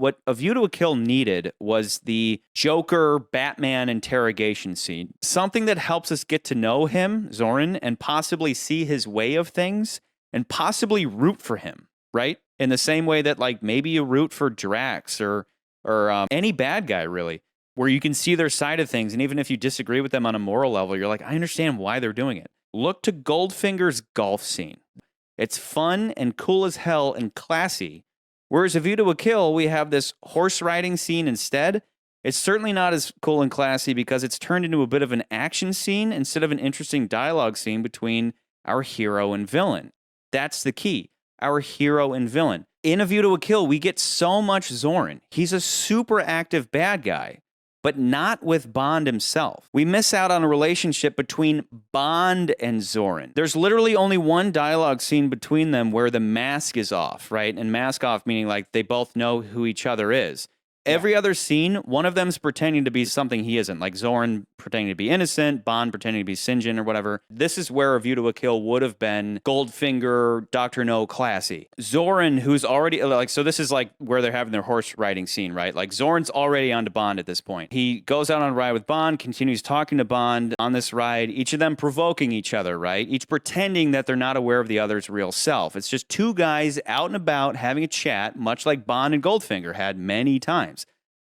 what A View to a Kill needed was the Joker Batman interrogation scene. Something that helps us get to know him, Zoran, and possibly see his way of things and possibly root for him, right? In the same way that like maybe you root for Drax or any bad guy really, where you can see their side of things. And even if you disagree with them on a moral level, you're like, I understand why they're doing it. Look to Goldfinger's golf scene. It's fun and cool as hell and classy. Whereas A View to a Kill, we have this horse riding scene instead. It's certainly not as cool and classy because it's turned into a bit of an action scene instead of an interesting dialogue scene between our hero and villain. That's the key. Our hero and villain. In A View to a Kill, we get so much Zoran. He's a super active bad guy, but not with Bond himself. We miss out on a relationship between Bond and Zoran. There's literally only one dialogue scene between them where the mask is off, right? And mask off meaning like they both know who each other is. Every other scene, one of them's pretending to be something he isn't, like Zoran pretending to be innocent, Bond pretending to be St. John or whatever. This is where A View to a Kill would have been Goldfinger, Dr. No classy. Zoran, who's already, like, so this is like where they're having their horse riding scene, right? Like Zoran's already on to Bond at this point. He goes out on a ride with Bond, continues talking to Bond on this ride, each of them provoking each other, right? Each pretending that they're not aware of the other's real self. It's just two guys out and about having a chat, much like Bond and Goldfinger had many times.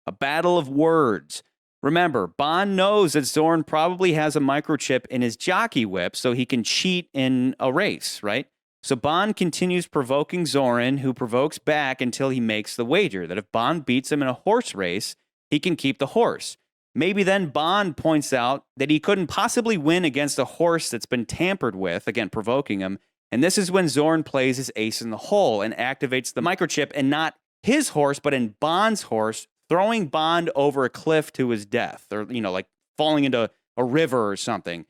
A battle of words. Remember, Bond knows that Zoran probably has a microchip in his jockey whip so he can cheat in a race, right? So Bond continues provoking Zoran, who provokes back until he makes the wager that if Bond beats him in a horse race, he can keep the horse. Maybe then Bond points out that he couldn't possibly win against a horse that's been tampered with, again, provoking him. And this is when Zoran plays his ace in the hole and activates the microchip and not his horse, but in Bond's horse, throwing Bond over a cliff to his death, or, you know, like falling into a river or something,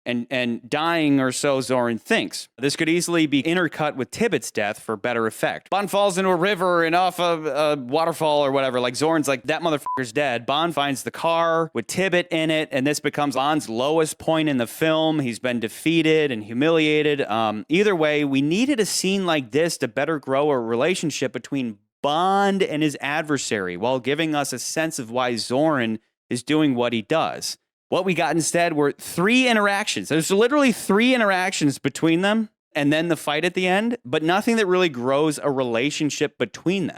and dying, or so Zoran thinks. This could easily be intercut with Tibbet's death for better effect. Bond falls into a river and off a waterfall or whatever. Like Zoran's like, that motherfucker's dead. Bond finds the car with Tibbet in it, and this becomes Bond's lowest point in the film. He's been defeated and humiliated. Either way, we needed a scene like this to better grow a relationship between Bond and his adversary while giving us a sense of why Zoran is doing what he does. What we got instead were 3 interactions. There's literally 3 interactions between them and then the fight at the end, but nothing that really grows a relationship between them.